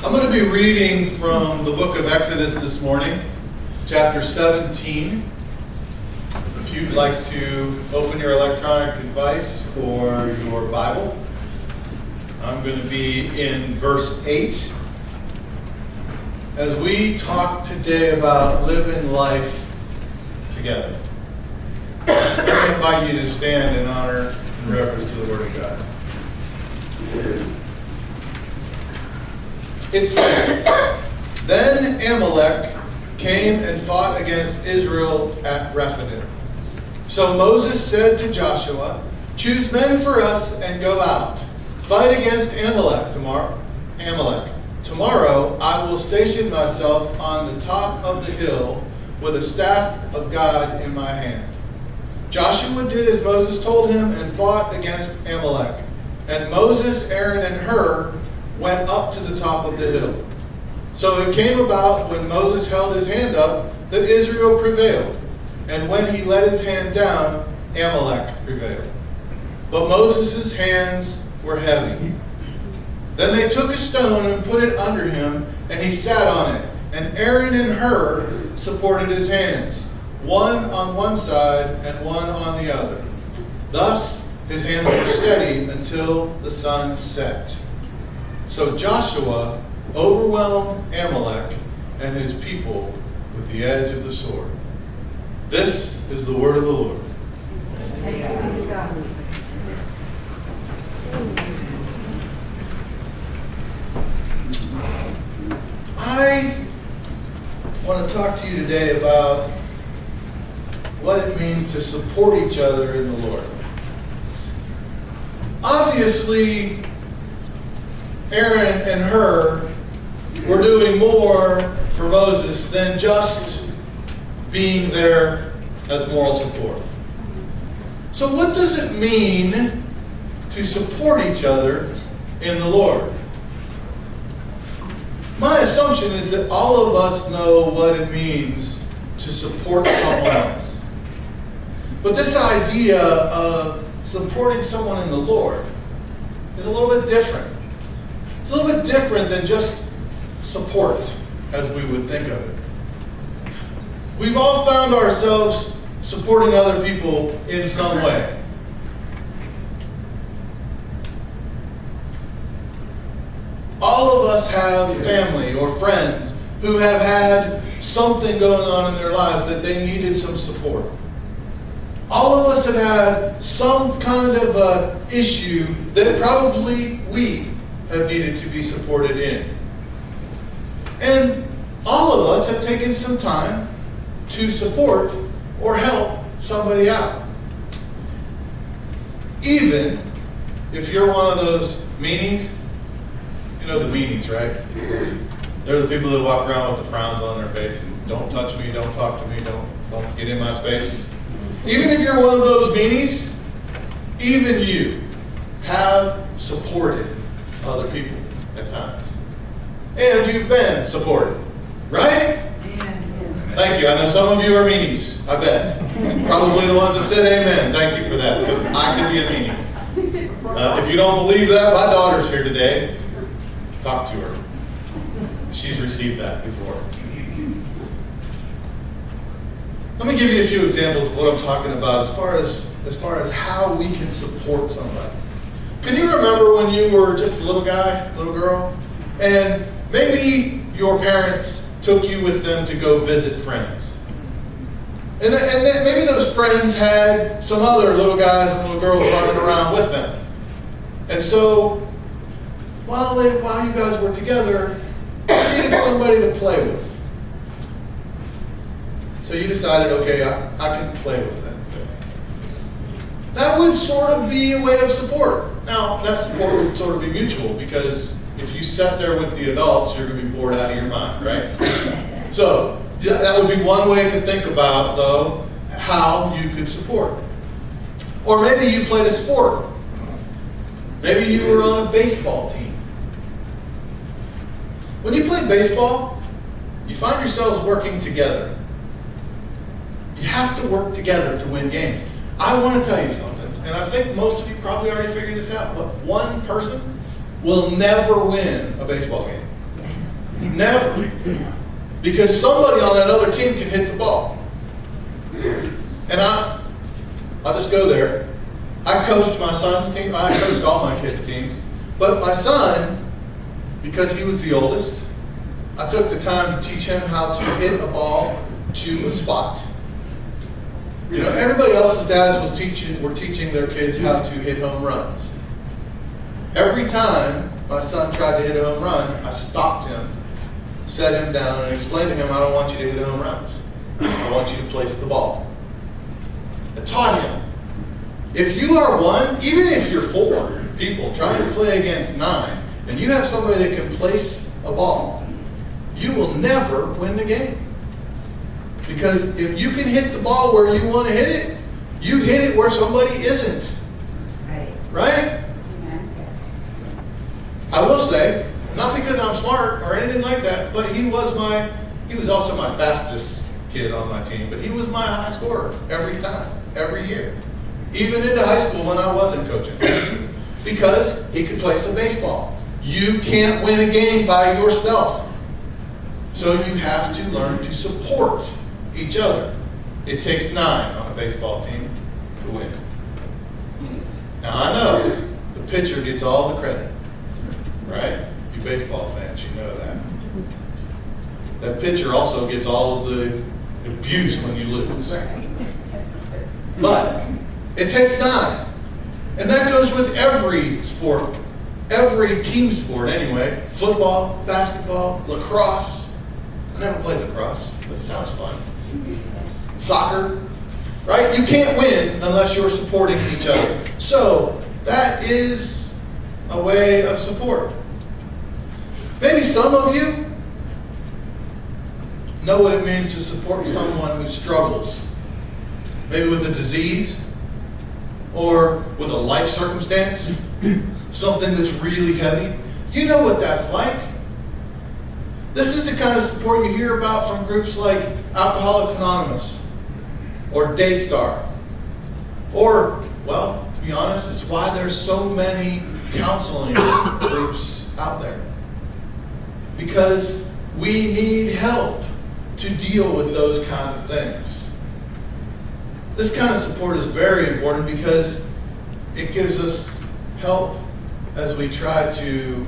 I'm going to be reading from the book of Exodus this morning, chapter 17. If you'd like to open your electronic device or your Bible, I'm going to be in verse 8. As we talk today about living life together, I invite you to stand in honor and reverence to the Word of God. It says, Then Amalek came and fought against Israel at Rephidim. So Moses said to Joshua, Choose men for us and go out. Fight against Amalek tomorrow. Tomorrow I will station myself on the top of the hill with a staff of God in my hand. Joshua did as Moses told him and fought against Amalek. And Moses, Aaron, and Hur went up to the top of the hill. So it came about when Moses held his hand up that Israel prevailed. And when he let his hand down, Amalek prevailed. But Moses' hands were heavy. Then they took a stone and put it under him, and he sat on it. And Aaron and Hur supported his hands, one on one side and one on the other. Thus his hands were steady until the sun set. So Joshua overwhelmed Amalek and his people with the edge of the sword. This is the word of the Lord. I want to talk to you today about what it means to support each other in the Lord. Obviously, Aaron and Hur were doing more for Moses than just being there as moral support. So what does it mean to support each other in the Lord? My assumption is that all of us know what it means to support someone else. But this idea of supporting someone in the Lord is a little bit different. It's a little bit different than just support, as we would think of it. We've all found ourselves supporting other people in some way. All of us have family or friends who have had something going on in their lives that they needed some support. All of us have had some kind of a issue that probably we have needed to be supported in. And all of us have taken some time to support or help somebody out. Even if you're one of those meanies. You know the meanies, right? They're the people that walk around with the frowns on their face and don't touch me, don't talk to me, don't get in my space. Even if you're one of those meanies, even you have supported other people at times. And you've been supported, right? Thank you. I know some of you are meanies, I bet. Probably the ones that said amen. Thank you for that, because I can be a meanie. If you don't believe that, my daughter's here today. Talk to her. She's received that before. Let me give you a few examples of what I'm talking about as far as how we can support somebody. Can you remember when you were just a little guy, little girl, and maybe your parents took you with them to go visit friends? And maybe those friends had some other little guys and little girls running around with them. And so, while you guys were together, you needed somebody to play with. So you decided, okay, I can play with them. That would sort of be a way of support. Now, that support would sort of be mutual, because if you sat there with the adults, you're going to be bored out of your mind, right? So that would be one way to think about, though, how you could support. Or maybe you played a sport. Maybe you were on a baseball team. When you play baseball, you find yourselves working together. You have to work together to win games. I want to tell you something, and I think most of you probably already figured this out, but one person will never win a baseball game. Never. Because somebody on that other team can hit the ball. And I'll just go there. I coached my son's team. I coached all my kids' teams. But my son, because he was the oldest, I took the time to teach him how to hit a ball to a spot. You know, everybody else's dads were teaching their kids how to hit home runs. Every time my son tried to hit a home run, I stopped him, set him down, and explained to him, I don't want you to hit home runs. I want you to place the ball. I taught him. If you are one, even if you're 4 people trying to play against 9, and you have somebody that can place a ball, you will never win the game. Because if you can hit the ball where you want to hit it, you hit it where somebody isn't. Right? I will say, not because I'm smart or anything like that, but he was also my fastest kid on my team, but he was my high scorer every time, every year. Even into high school when I wasn't coaching. Because he could play some baseball. You can't win a game by yourself. So you have to learn to support each other. It takes 9 on a baseball team to win. Now I know the pitcher gets all the credit. Right? You baseball fans, you know that. That pitcher also gets all of the abuse when you lose. But it takes 9. And that goes with every sport. Every team sport anyway. Football, basketball, lacrosse. I never played lacrosse, but it sounds fun. Soccer. Right? You can't win unless you're supporting each other. So that is a way of support. Maybe some of you know what it means to support someone who struggles. Maybe with a disease or with a life circumstance, something that's really heavy. You know what that's like. This is the kind of support you hear about from groups like Alcoholics Anonymous or Daystar. Or, well, to be honest, it's why there's so many counseling groups out there. Because we need help to deal with those kind of things. This kind of support is very important because it gives us help as we try to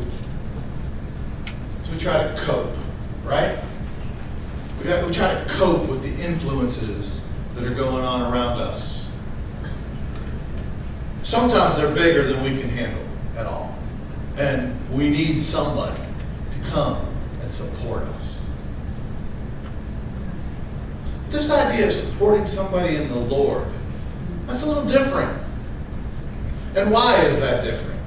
cope, right? We try to cope with the influences that are going on around us. Sometimes they're bigger than we can handle at all. And we need somebody to come and support us. This idea of supporting somebody in the Lord, that's a little different. And why is that different?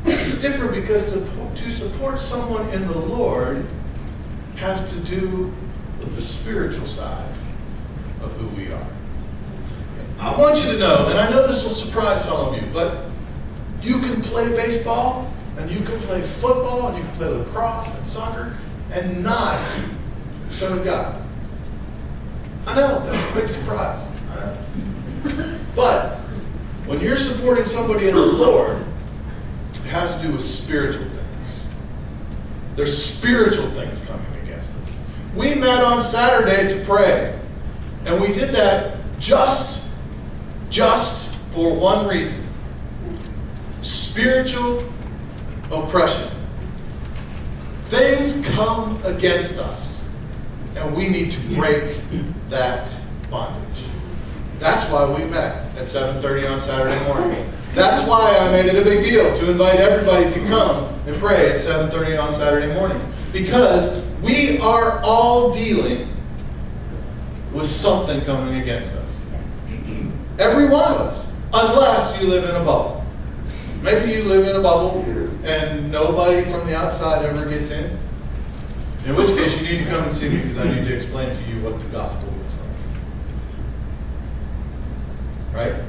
It's different because to support someone in the Lord has to do with the spiritual side of who we are. I want you to know, and I know this will surprise some of you, but you can play baseball, and you can play football, and you can play lacrosse and soccer, and not serve God. I know, that's a big surprise. I know. But when you're supporting somebody in the Lord, it has to do with spiritual things. There's spiritual things coming against us. We met on Saturday to pray, and we did that just for one reason. Spiritual oppression. Things come against us, and we need to break that bondage. That's why we met at 7:30 on Saturday morning. That's why I made it a big deal to invite everybody to come and pray at 7:30 on Saturday morning. Because we are all dealing with something coming against us. Every one of us. Unless you live in a bubble. Maybe you live in a bubble and nobody from the outside ever gets in. In which case you need to come and see me because I need to explain to you what the gospel looks like. Right?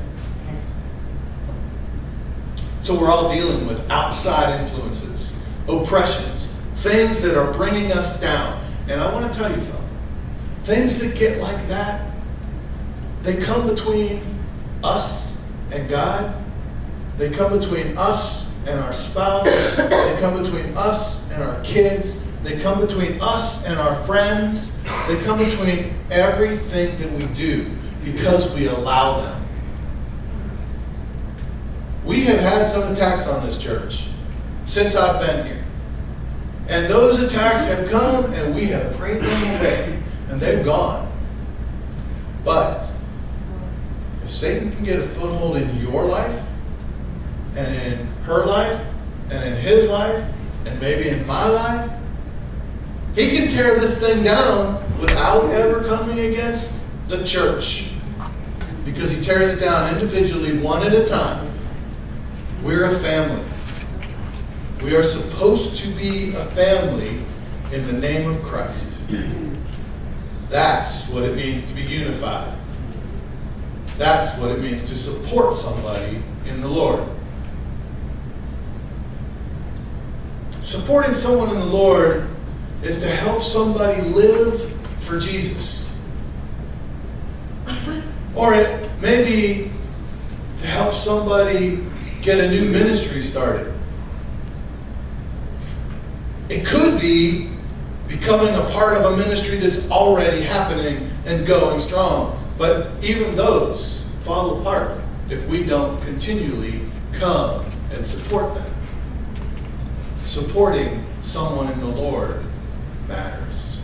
So we're all dealing with outside influences, oppressions, things that are bringing us down. And I want to tell you something. Things that get like that, they come between us and God. They come between us and our spouse. They come between us and our kids. They come between us and our friends. They come between everything that we do because we allow them. We have had some attacks on this church since I've been here. And those attacks have come and we have prayed them away and they've gone. But if Satan can get a foothold in your life and in her life and in his life and maybe in my life, he can tear this thing down without ever coming against the church. Because he tears it down individually, one at a time. We're a family. We are supposed to be a family in the name of Christ. That's what it means to be unified. That's what it means to support somebody in the Lord. Supporting someone in the Lord is to help somebody live for Jesus. Or it may be to help somebody get a new ministry started. It could be becoming a part of a ministry that's already happening and going strong. But even those fall apart if we don't continually come and support them. Supporting someone in the Lord matters.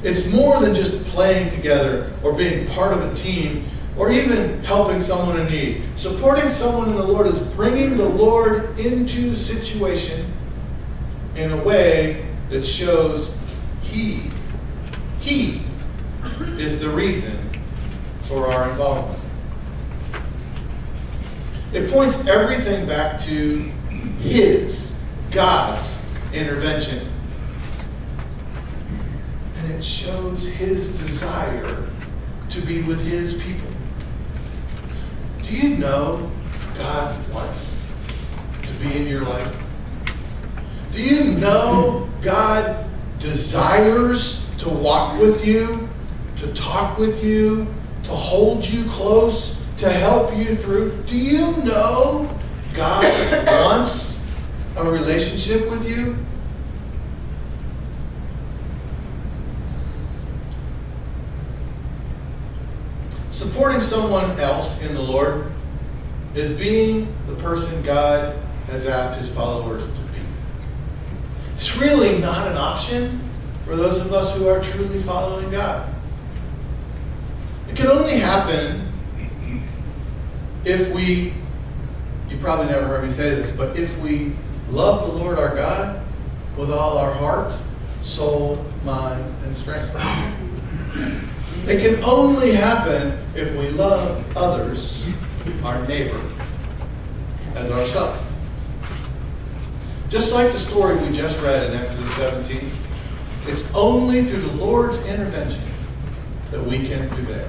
It's more than just playing together or being part of a team or even helping someone in need. Supporting someone in the Lord is bringing the Lord into the situation in a way that shows He is the reason for our involvement. It points everything back to God's intervention. And it shows His desire to be with His people. Do you know God wants to be in your life? Do you know God desires to walk with you, to talk with you, to hold you close, to help you through? Do you know God wants a relationship with you? Supporting someone else in the Lord is being the person God has asked His followers to be. It's really not an option for those of us who are truly following God. It can only happen if we, you probably never heard me say this, but if we love the Lord our God with all our heart, soul, mind, and strength. It can only happen if we love others, our neighbor, as ourselves. Just like the story we just read in Exodus 17, it's only through the Lord's intervention that we can prevail.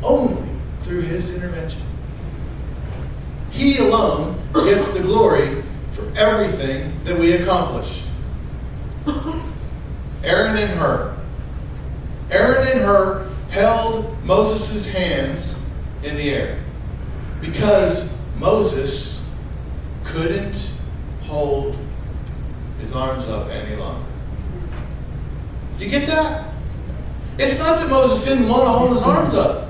Only through His intervention. He alone gets the glory for everything that we accomplish. Aaron and Hur held Moses' hands in the air because Moses couldn't hold his arms up any longer. You get that? It's not that Moses didn't want to hold his arms up.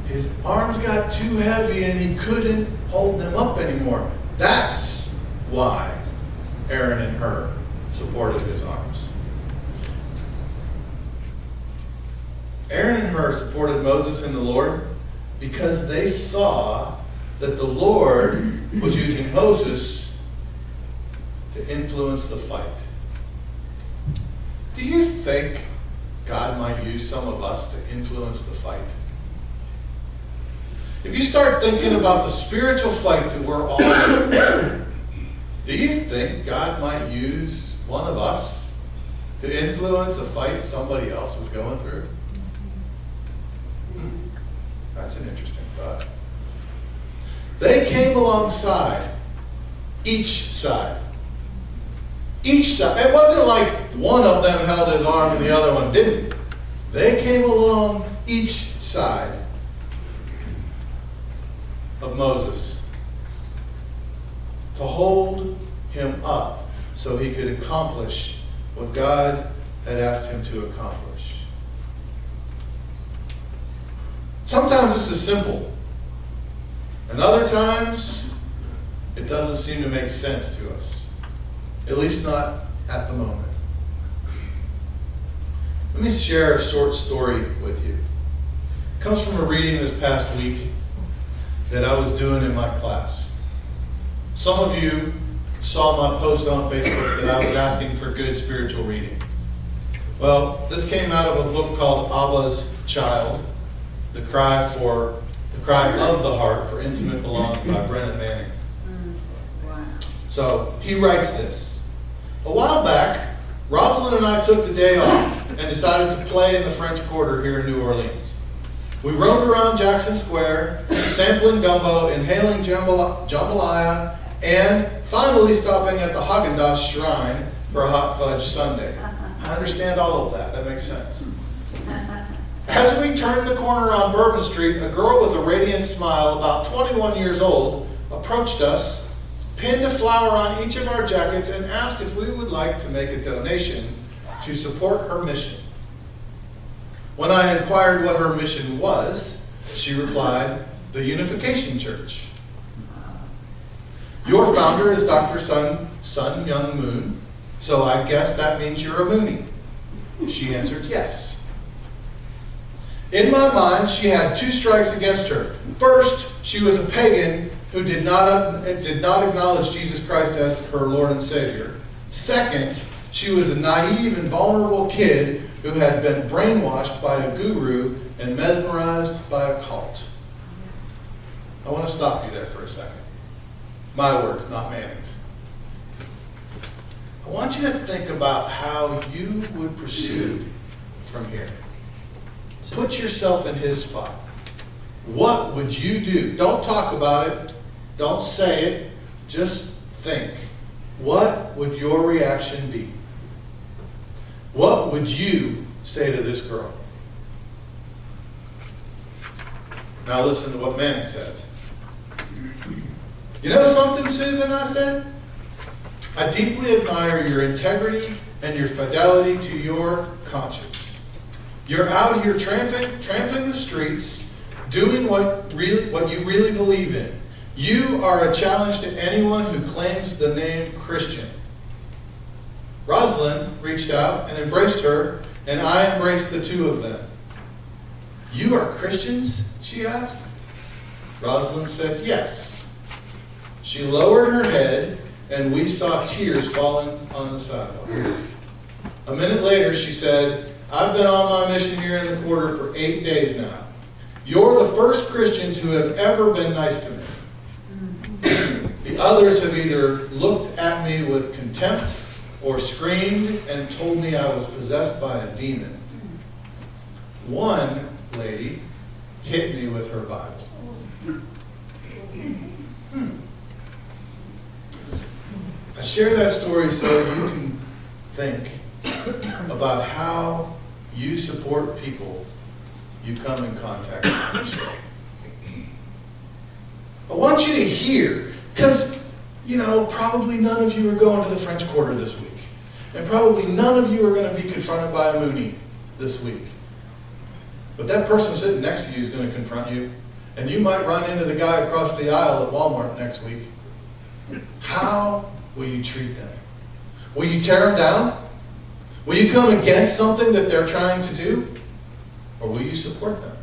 His arms got too heavy and he couldn't hold them up anymore. That's why Aaron and Hur supported his arms. Aaron and Hur supported Moses and the Lord because they saw that the Lord was using Moses to influence the fight. Do you think God might use some of us to influence the fight? If you start thinking about the spiritual fight that we're all in, do you think God might use one of us to influence a fight somebody else is going through? That's an interesting thought. They came alongside each side. Each side. It wasn't like one of them held his arm and the other one didn't. They came along each side of Moses to hold him up so he could accomplish what God had asked him to accomplish. Sometimes this is simple, and other times it doesn't seem to make sense to us, at least not at the moment. Let me share a short story with you. It comes from a reading this past week that I was doing in my class. Some of you saw my post on Facebook that I was asking for good spiritual reading. Well, this came out of a book called Abba's Child, The Cry of the Heart for Intimate Belonging by Brennan Manning. Wow. So he writes this. A while back, Rosalind and I took the day off and decided to play in the French Quarter here in New Orleans. We roamed around Jackson Square, sampling gumbo, inhaling jambalaya, and finally stopping at the Haagen-Dazs Shrine for a hot fudge sundae. I understand all of that. That makes sense. As we turned the corner on Bourbon Street, a girl with a radiant smile, about 21 years old, approached us, pinned a flower on each of our jackets, and asked if we would like to make a donation to support her mission. When I inquired what her mission was, she replied, "The Unification Church. Your founder is Dr. Sun Myung Moon, so I guess that means you're a Moonie." She answered yes. In my mind, she had two strikes against her. First, she was a pagan who did not acknowledge Jesus Christ as her Lord and Savior. Second, she was a naive and vulnerable kid who had been brainwashed by a guru and mesmerized by a cult. I want to stop you there for a second. My words, not Manning's. I want you to think about how you would proceed from here. Put yourself in his spot. What would you do? Don't talk about it. Don't say it. Just think. What would your reaction be? What would you say to this girl? Now listen to what Manning says. "You know something, Susan," I said. "I deeply admire your integrity and your fidelity to your conscience. You're out here trampling the streets, doing what you really believe in. You are a challenge to anyone who claims the name Christian." Rosalind reached out and embraced her, and I embraced the two of them. "You are Christians?" she asked. Rosalind said yes. She lowered her head, and we saw tears falling on the sidewalk. A minute later, she said, "I've been on my mission here in the quarter for 8 days now. You're the first Christians who have ever been nice to me. The others have either looked at me with contempt or screamed and told me I was possessed by a demon. One lady hit me with her Bible." I share that story so you can think about how you support people you come in contact with. I want you to hear, because, probably none of you are going to the French Quarter this week. And probably none of you are going to be confronted by a Moonie this week. But that person sitting next to you is going to confront you. And you might run into the guy across the aisle at Walmart next week. How will you treat them? Will you tear them down? Will you come against something that they're trying to do? Or will you support them?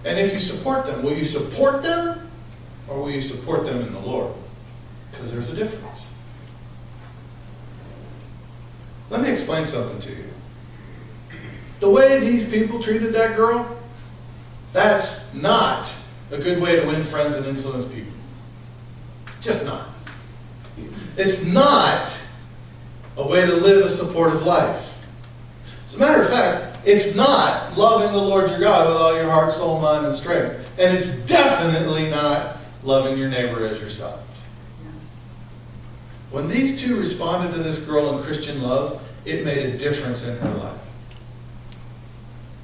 And if you support them, will you support them? Or will you support them in the Lord? Because there's a difference. Let me explain something to you. The way these people treated that girl, that's not a good way to win friends and influence people. Just not. It's not a way to live a supportive life. As a matter of fact, it's not loving the Lord your God with all your heart, soul, mind, and strength. And it's definitely not loving your neighbor as yourself. When these two responded to this girl in Christian love, it made a difference in her life.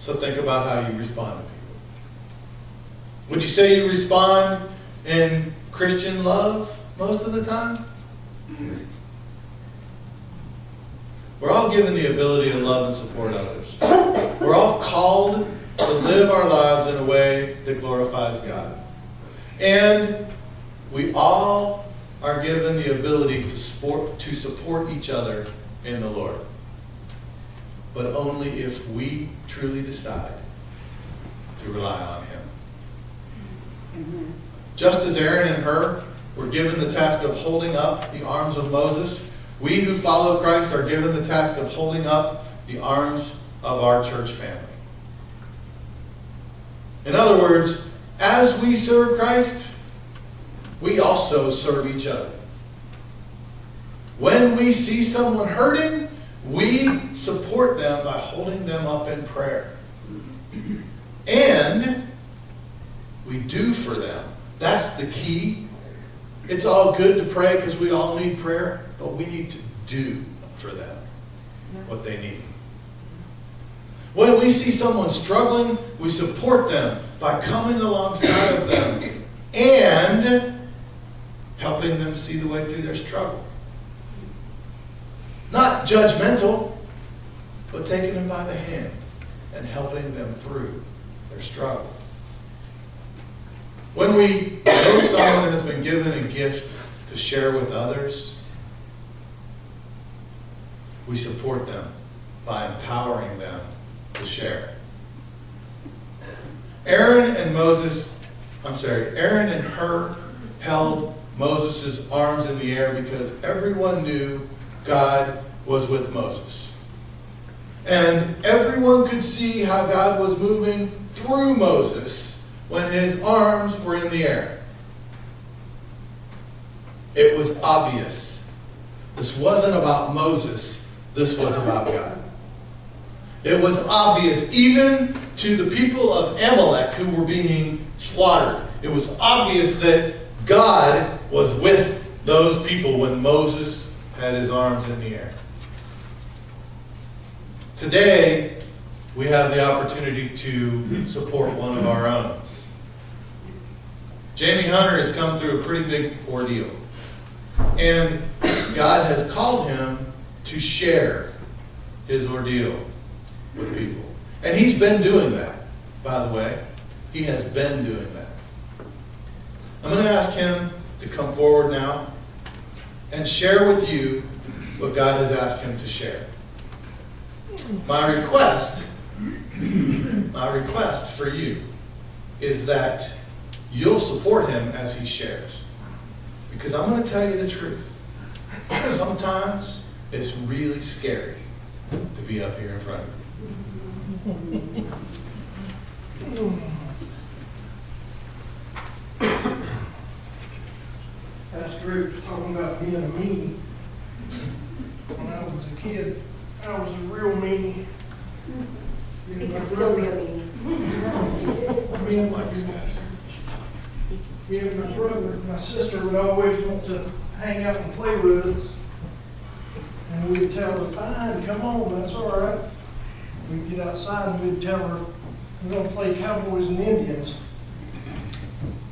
So think about how you respond to people. Would you say you respond in Christian love most of the time? We're all given the ability to love and support others. We're all called to live our lives in a way that glorifies God. And we all are given the ability to support each other in the Lord. But only if we truly decide to rely on Him. Just as Aaron and Hur were given the task of holding up the arms of Moses, we who follow Christ are given the task of holding up the arms of our church family. In other words, as we serve Christ, we also serve each other. When we see someone hurting, we support them by holding them up in prayer. And we do for them. That's the key. It's all good to pray because we all need prayer, but we need to do for them what they need. When we see someone struggling, we support them by coming alongside of them and helping them see the way through their struggle. Not judgmental, but taking them by the hand and helping them through their struggle. When we know someone has been given a gift to share with others, we support them by empowering them to share. Aaron and Hur held Moses' arms in the air because everyone knew God was with Moses. And everyone could see how God was moving through Moses when his arms were in the air. It was obvious. This wasn't about Moses. This was about God. It was obvious even to the people of Amalek who were being slaughtered. It was obvious that God was with those people when Moses had his arms in the air. Today, we have the opportunity to support one of our own. Jamie Hunter has come through a pretty big ordeal. And God has called him to share his ordeal with people. And he's been doing that, by the way. He has been doing that. I'm going to ask him to come forward now and share with you what God has asked him to share. My request for you is that you'll support him as he shares. Because I'm going to tell you the truth. Sometimes it's really scary to be up here in front of you. Pastor Rick was talking about being a meanie. When I was a kid, I was a real meanie. He can still be a meanie. Me and my brother and my sister would always want to hang out and play with us. And we'd tell her, fine, come on, that's all right. We'd get outside and we'd tell her, we're going to play Cowboys and Indians.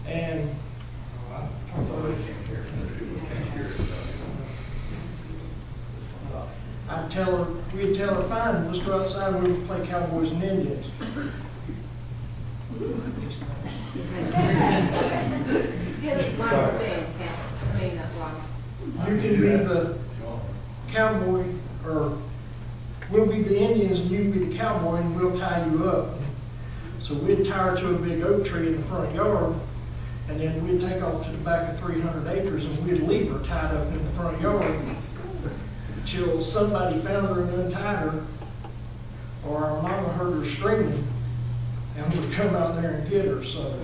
And we'd tell her, fine, let's go outside and we'll play Cowboys and Indians. You can be the cowboy, or we'll be the Indians and you can be the cowboy, and we'll tie you up. So we'd tie her to a big oak tree in the front yard, and then we'd take off to the back of 300 acres and we'd leave her tied up in the front yard until somebody found her and untied her, or our mama heard her screaming and would come out there and get her. So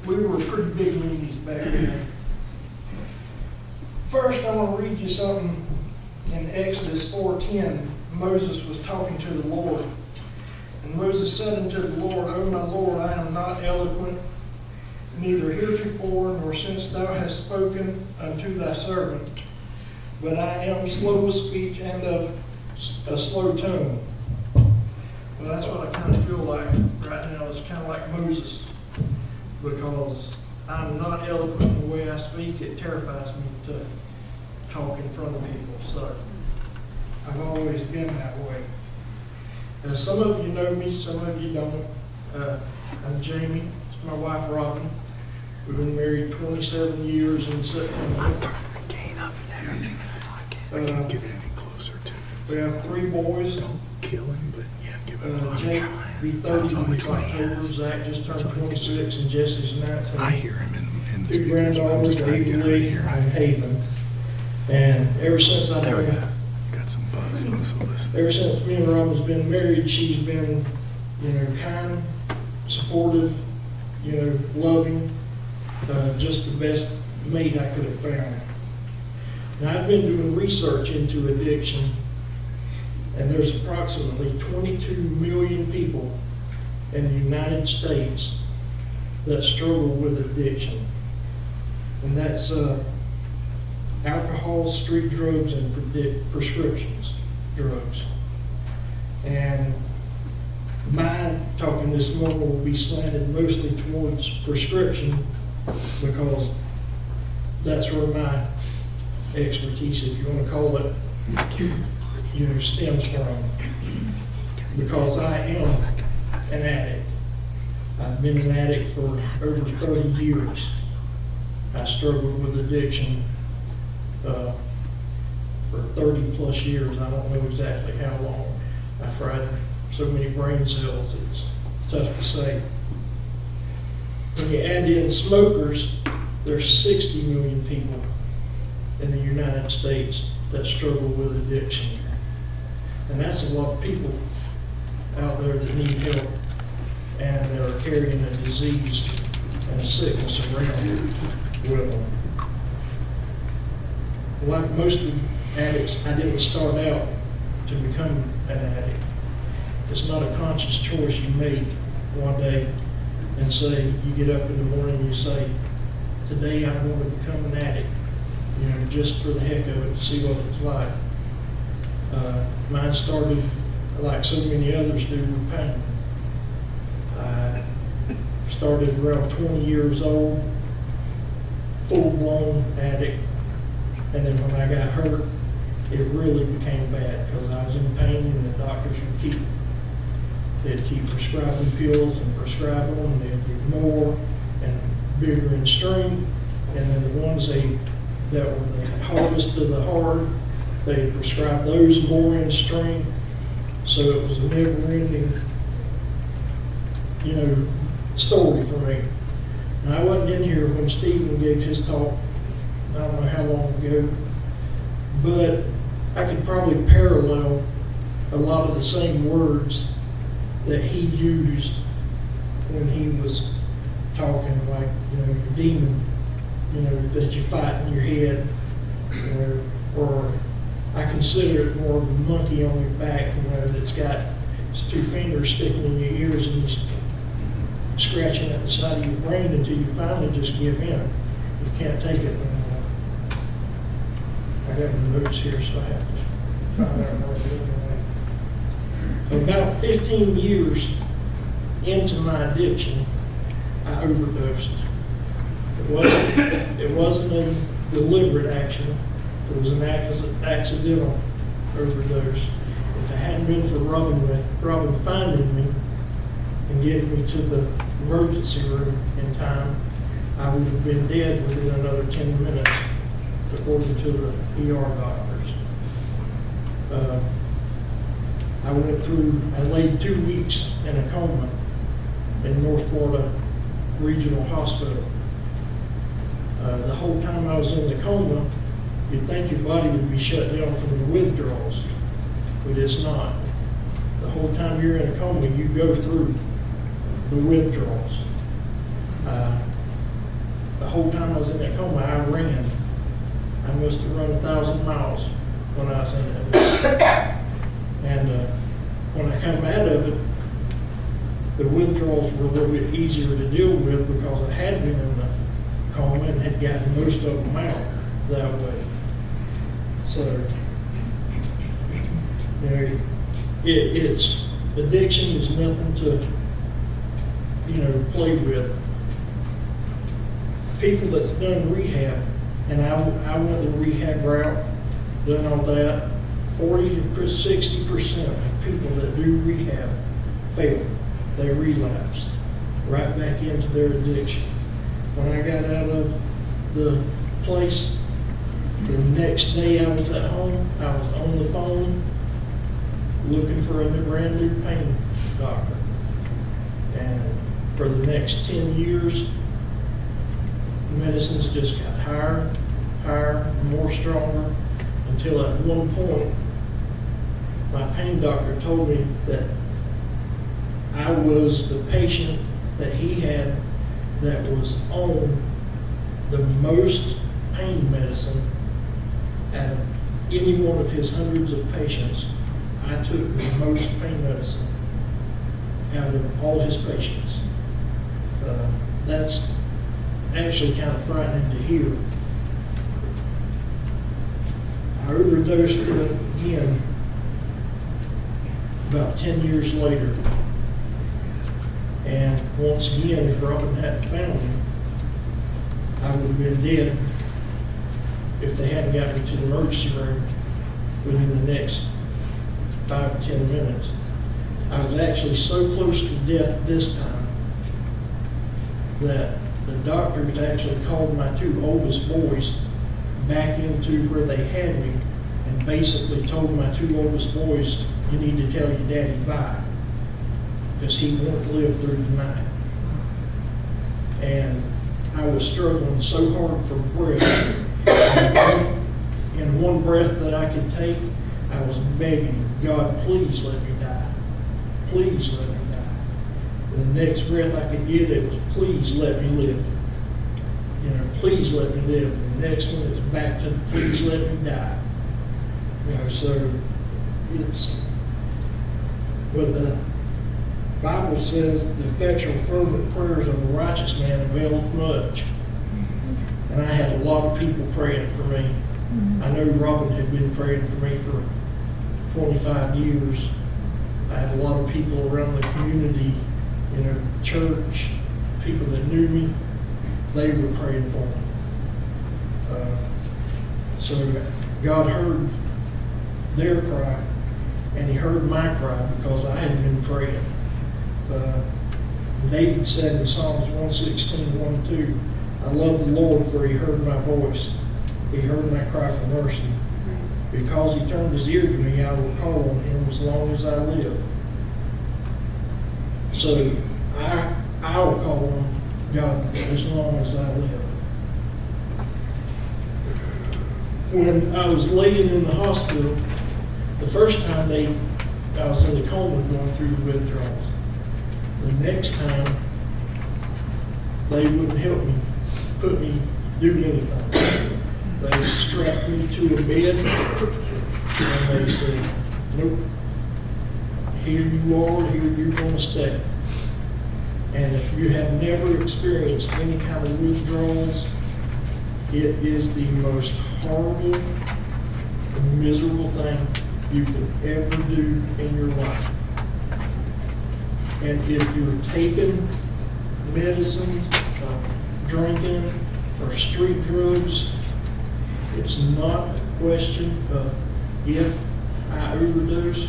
we were pretty big meanies back then. First, I want to read you something in Exodus 4:10. Moses was talking to the Lord. And Moses said unto the Lord, O my Lord, I am not eloquent, neither heretofore nor since thou hast spoken unto thy servant, but I am slow of speech and of a slow tongue. Well, that's what I kind of feel like right now. It's kind of like Moses, because I'm not eloquent in the way I speak. It terrifies me to talk in front of people. So I've always been that way. Some of you know me, some of you don't. I'm Jamie. It's my wife, Robin. We've been married 27 years in September. We have 3 boys. Kill him, but yeah, give him a Jake try. will be 30 in October. Zach just turned 26, and Jesse's 19. I hear him in the 2 granddaughters, Ava Lee and Haven. And ever since I've There we been, go. Got some buzz. Listen. ever since me and Robin's been married, she's been, kind, supportive, loving, just the best mate I could have found. Now, I've been doing research into addiction, and there's approximately 22 million people in the United States that struggle with addiction. And that's alcohol, street drugs, and prescriptions drugs. And my talking this morning will be slanted mostly towards prescription because that's where my expertise, if you want to call it, stems from. Because I am an addict. I've been an addict for over 30 years. I struggled with addiction for 30 plus years. I don't know exactly how long. I fried so many brain cells, it's tough to say. When you add in smokers, there's 60 million people in the United States that struggle with addiction. And that's a lot of people out there that need help and that are carrying a disease and a sickness around with them. Like most addicts, I didn't start out to become an addict. It's not a conscious choice you make one day and say, you get up in the morning and you say, today I'm going to become an addict, just for the heck of it, to see what it's like. Mine started, like so many others do, with pain. I started around 20 years old, full-blown addict, and then when I got hurt, it really became bad because I was in pain and the doctors would they'd keep prescribing pills and prescribing them, and they'd give more and bigger in strength, and then the ones that were the hardest of the hard, they prescribed those more in strength. So it was a never-ending, story for me. And I wasn't in here when Stephen gave his talk, I don't know how long ago, but I could probably parallel a lot of the same words that he used when he was talking, like, your demon, that you fight in your head, or I consider it more of a monkey on your back, that's got its 2 fingers sticking in your ears and he's scratching at the side of your brain until you finally just give in. You can't take it anymore. I got my notes here, so I have to find out more anyway. About 15 years into my addiction, I overdosed. It wasn't a deliberate action. It was an accidental overdose. If it hadn't been for Robin finding me and getting me to the emergency room in time, I would have been dead within another 10 minutes, according to the ER doctors. I laid 2 weeks in a coma in North Florida Regional Hospital. The whole time I was in the coma, you'd think your body would be shut down from the withdrawals, but it's not. The whole time you're in a coma, you go through the withdrawals. The whole time I was in that coma, I ran. I must have run 1,000 miles when I was in it. And when I come out of it, the withdrawals were a little bit easier to deal with because I had been in the coma and had gotten most of them out that way. So, it's addiction is nothing to, play with. People that's done rehab, and I went the rehab route, done all that, 40 to 60% of people that do rehab fail. They relapse right back into their addiction. When I got out of the place, the next day I was at home, I was on the phone looking for a brand new pain doctor. And for the next 10 years, the medicines just got higher, more stronger, until at one point, my pain doctor told me that I was the patient that he had that was on the most pain medicine out of any one of his hundreds of patients. I took the most pain medicine out of all his patients. That's actually kind of frightening to hear. I overdosed again about 10 years later. And once again, if Robin hadn't found me, I would have been dead if they hadn't got me to the emergency room within the next 5 to 10 minutes. I was actually so close to death this time that the doctors actually called my 2 oldest boys back into where they had me and basically told my 2 oldest boys, you need to tell your daddy bye, because he won't live through the night. And I was struggling so hard for breath. In one breath that I could take, I was begging, God, please let me die. Please let me die. The next breath I could get, it was, please let me live. You know, please let me live. And the next one is back to, please let me die. You know, so it's, but the Bible says the effectual fervent prayers of a righteous man availeth much. And I had a lot of people praying for me. I know Robin had been praying for me for 25 years. I had a lot of people around the community, you know, church, people that knew me, they were praying for me. So God heard their cry, and he heard my cry because I had been praying. David said in Psalms 116, 1 and 2, I love the Lord, for he heard my voice. He heard my cry for mercy. Because he turned his ear to me, I will call on him as long as I live. So I will call on God as long as I live. When I was laying in the hospital, the first time I was in the coma going through the withdrawals. The next time, they wouldn't help me, do anything. They strapped me to a bed, and they said, nope, here you are, here you're going to stay. And if you have never experienced any kind of withdrawals, it is the most horrible, miserable thing you could ever do in your life. And if you're taking medicine, drinking, or street drugs, it's not a question of if I overdose,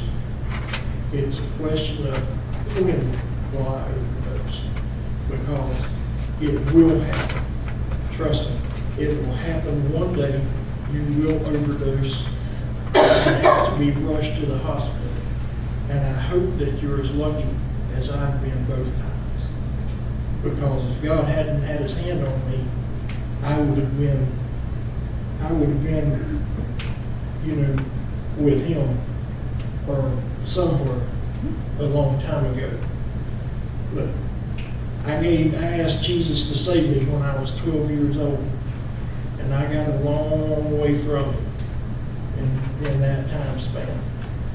it's a question of when will I overdose. Because it will happen. Trust me, it will happen one day. You will overdose and have to be rushed to the hospital. And I hope that you're as lucky as I've been both times. Because if God hadn't had his hand on me, I would have been, you know, with him or somewhere a long time ago. But I asked Jesus to save me when I was 12 years old, and I got a long way from him in that time span.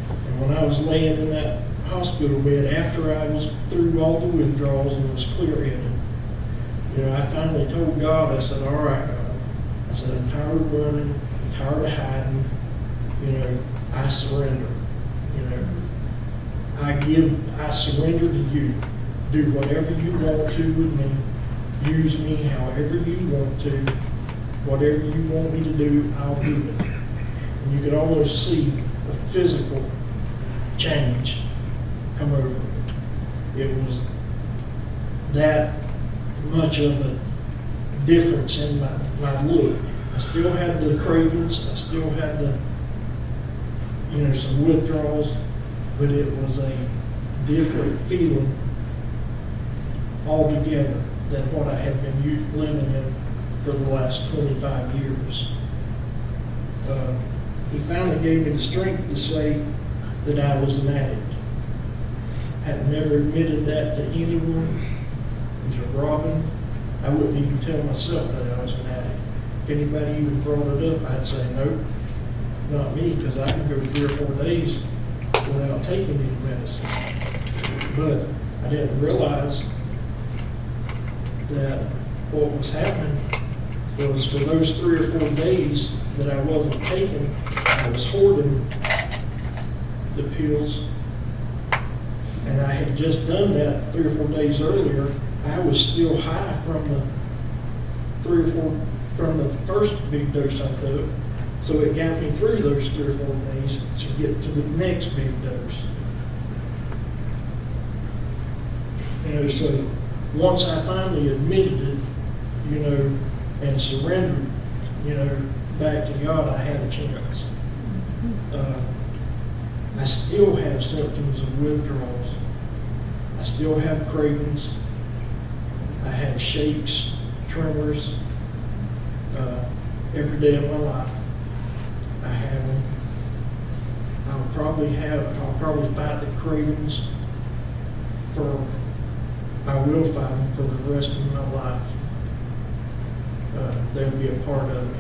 And when I was laying in that hospital bed, after I was through all the withdrawals and was clear-headed, you know, I finally told God, I said, all right, God. I said, I'm tired of running, I'm tired of hiding, you know, I surrender. You know, I surrender to you. Do whatever you want to with me. Use me however you want to. Whatever you want me to do, I'll do it. And you could almost see a physical change come over me. It was that much of a difference in my look. I still had the cravings, I still had the, some withdrawals, but it was a different feeling altogether than what I had been living in for the last 25 years. He finally gave me the strength to say that I was an addict. I had never admitted that to anyone, to Robin. I wouldn't even tell myself that I was an addict. If anybody even brought it up, I'd say, nope, not me, because I could go 3 or 4 days without taking any medicine. But I didn't realize that what was happening was for those 3 or 4 days that I wasn't taking, I was hoarding the pills. And I had just done that 3 or 4 days earlier. I was still high from the from the first big dose I took. So it got me through those 3 or 4 days to get to the next big dose. So once I finally admitted it, and surrendered, back to God, I had a chance. I still have symptoms of withdrawals. I still have cravings. I have shakes, tremors, every day of my life. I have them. I'll probably fight the cravings I will fight them for the rest of my life. They'll be a part of me.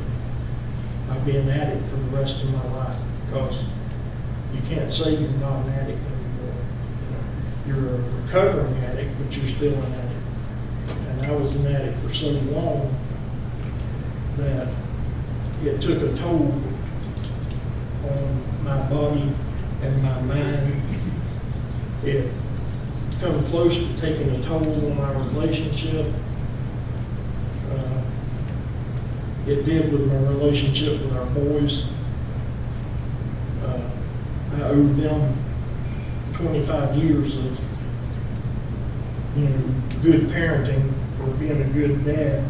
I'll be an addict for the rest of my life, because you can't say you're not an addict anymore. You're a recovering addict, but you're still an addict. And I was an addict for so long that it took a toll on my body and my mind. It come close to taking a toll on our relationship. It did with my relationship with our boys. I owed them 25 years of good parenting for being a good dad.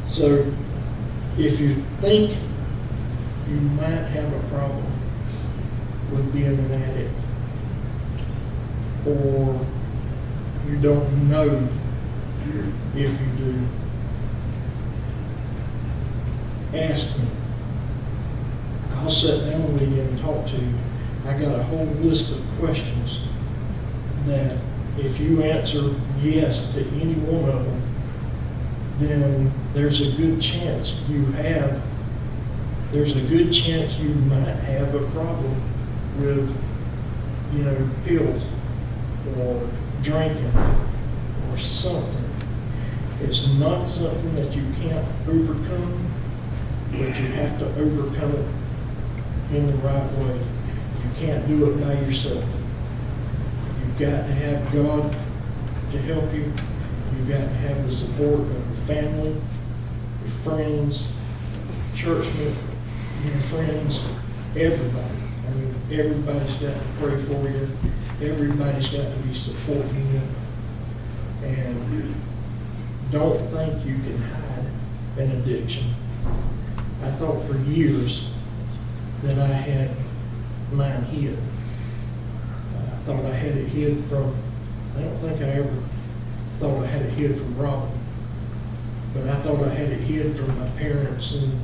So if you think you might have a problem with being an addict, or you don't know if you do, ask me. I'll sit down with you and talk to you. I got a whole list of questions that if you answer yes to any one of them, then there's a good chance you might have a problem with, pills or drinking or something. It's not something that you can't overcome, but you have to overcome it in the right way. You can't do it by yourself. You've got to have God to help you. You've got to have the support of your family, your friends, churchmen, your friends, everybody. I mean, everybody's got to pray for you. Everybody's got to be supporting you. And don't think you can hide an addiction. I thought for years that I had mine hid. I thought I had it hid from, I don't think I ever thought I had it hid from Robin, but I thought I had it hid from my parents and,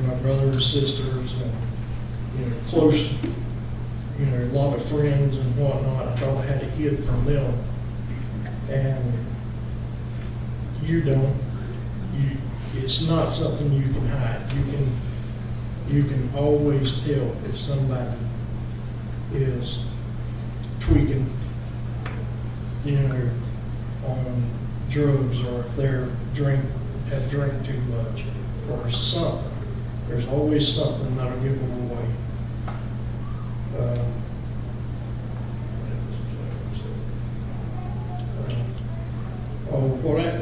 my brothers and sisters and, close, a lot of friends and whatnot. I thought I had it hid from them. And you don't. It's not something you can hide. You can always tell if somebody is tweaking, on drugs, or if they're have drank too much or something. There's always something that'll give them away.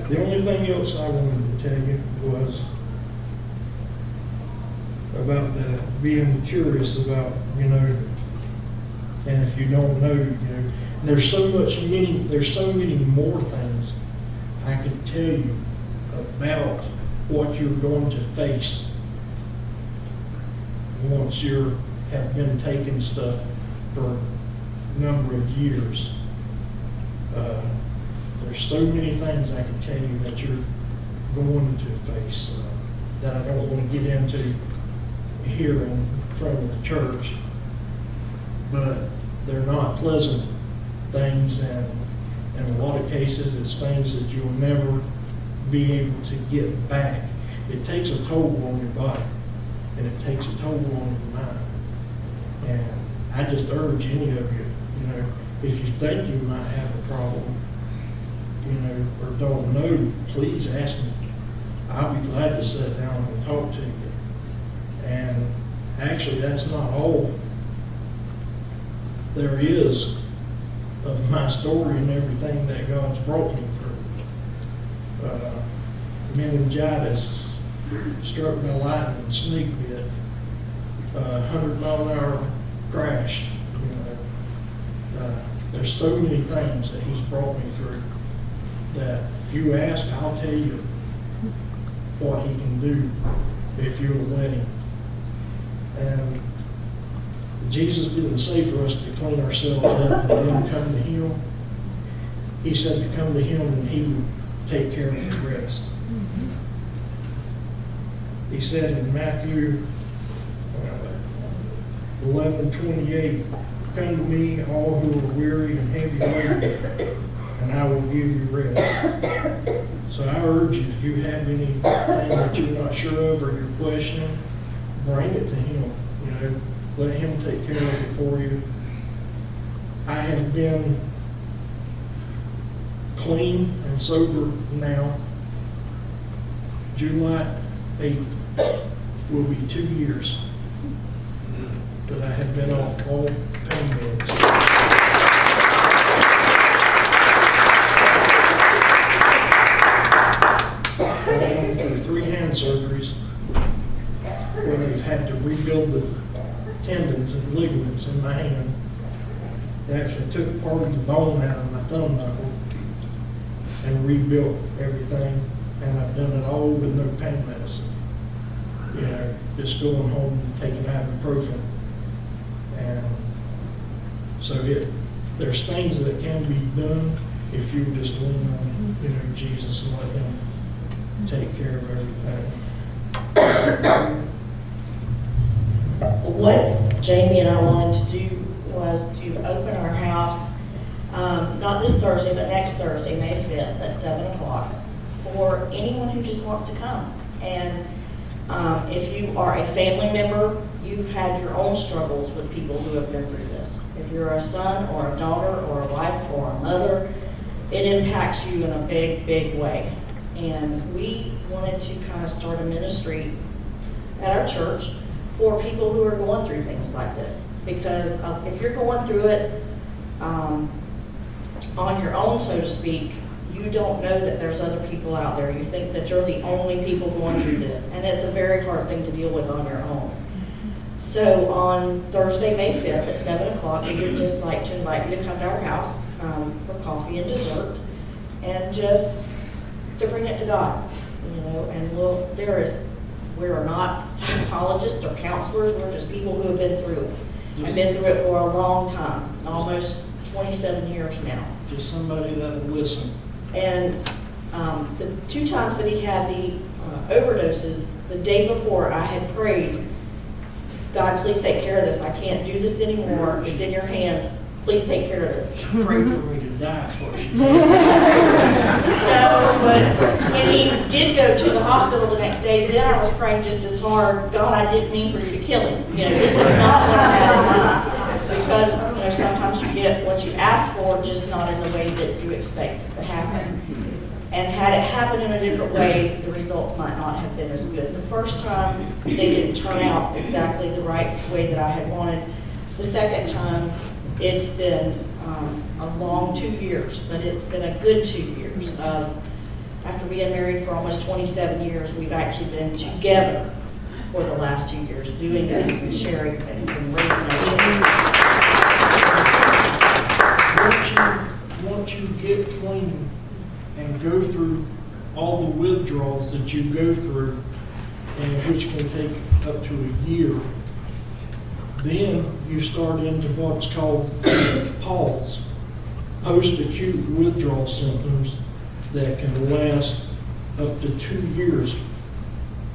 The only thing else I wanted to tell you was about the being curious about, and if you don't know, there's so many more things I can tell you about what you're going to face once you have been taking stuff for a number of years. There's so many things I can tell you that you're going to face that I don't want to get into here in front of the church, but they're not pleasant things, and in a lot of cases it's things that you'll never be able to get back. It takes a toll on your body, and it takes a toll on your mind. And I just urge any of you, if you think you might have a problem, or don't know, please ask me. I'll be glad to sit down and talk to you. And actually, that's not all there is of my story and everything that God's brought me through. Meningitis, struck by lightning, snake bit, 100-mile-an-hour crash. There's so many things that He's brought me through that if you ask, I'll tell you what He can do if you'll let Him. And Jesus didn't say for us to clean ourselves up and then come to Him. He said to come to Him and He would take care of the rest. He said in Matthew 11:28, "Come to me, all who are weary and heavy laden, and I will give you rest." So I urge you, if you have anything that you're not sure of or you're questioning, bring it to Him. Let Him take care of it for you. I have been clean and sober now. July 8th will be 2 years that I have been off all pain meds. I went through 3 hand surgeries where they've had to rebuild the tendons and ligaments in my hand. They actually took part of the bone out of my thumb knuckle and rebuilt everything, and I've done it all with no pain medicine. Just going home and taking ibuprofen. And so there's things that can be done if you just lean on Jesus and let Him take care of everything. What Jamie and I wanted to do was to open our house, not this Thursday, but next Thursday, May 5th at 7 o'clock, for anyone who just wants to come. And if you are a family member, you've had your own struggles with people who have been through this. If you're a son or a daughter or a wife or a mother, it impacts you in a big, big way. And we wanted to kind of start a ministry at our church for people who are going through things like this. Because if you're going through it on your own, so to speak, you don't know that there's other people out there. You think that you're the only people going through this. And it's a very hard thing to deal with on your own. So on Thursday, May 5th at 7 o'clock, we would just like to invite you to come to our house for coffee and dessert, and just to bring it to God. And we are not psychologists or counselors. We're just people who have been through it. I've been through it for a long time, almost 27 years now. Just somebody that will listen. And the 2 times that he had the overdoses, the day before I had prayed, God, please take care of this. I can't do this anymore. It's in your hands. Please take care of this. She prayed for me to die, is what she did. No, but when he did go to the hospital the next day, then I was praying just as hard, God, I didn't mean for you to kill him. This is not what I had in mind. Because, sometimes you get what you ask for, just not in the way that you expect it to happen. And had it happened in a different way, the results might not have been as good. The first time, they didn't turn out exactly the right way that I had wanted. The second time, it's been a long 2 years, but it's been a good 2 years. After being married for almost 27 years, we've actually been together for the last 2 years, doing things and sharing things and raising awareness. Once you get clean and go through all the withdrawals that you go through, and which can take up to a year, then you start into what's called PAWS, post-acute withdrawal symptoms, that can last up to 2 years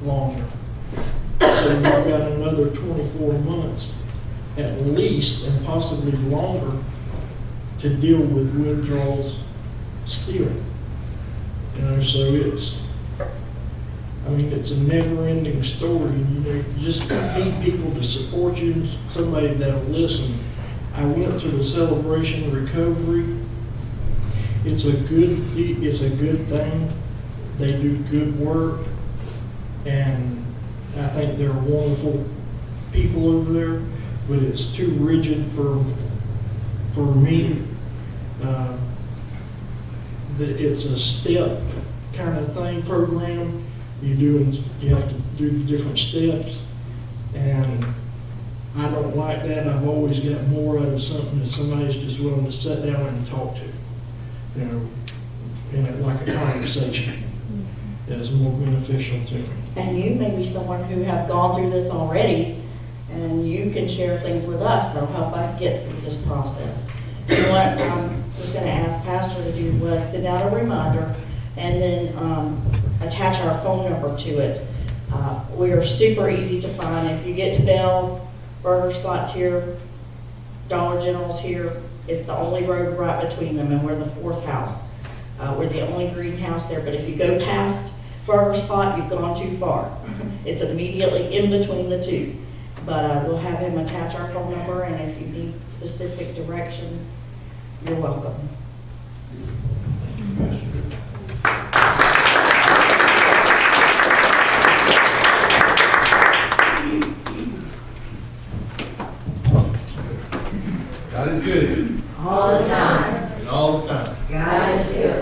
longer. So you've got another 24 months at least, and possibly longer, to deal with withdrawals still. So it's a never-ending story. You just need people to support you, somebody that'll listen. I went to the Celebration Recovery. It's a good thing. They do good work, and I think they're wonderful people over there. But it's too rigid for me. It's a step kind of thing program. You have to do different steps, and I don't like that. I've always got more out of something that somebody's just willing to sit down and talk to, like a conversation that is more beneficial to me. And you may be someone who have gone through this already, and you can share things with us that'll help us get through this process. So what I'm just going to ask Pastor to do was send out a reminder and then attach our phone number to it. We are super easy to find. If you get to Bell, Burger Spot's here, Dollar General's here. It's the only road right between them, and we're the fourth house. We're the only greenhouse there, but if you go past Burger Spot, you've gone too far. It's immediately in between the two. But we'll have him attach our phone number, and if you need specific directions, you're welcome. God is good. All the time. And all the time. God is good.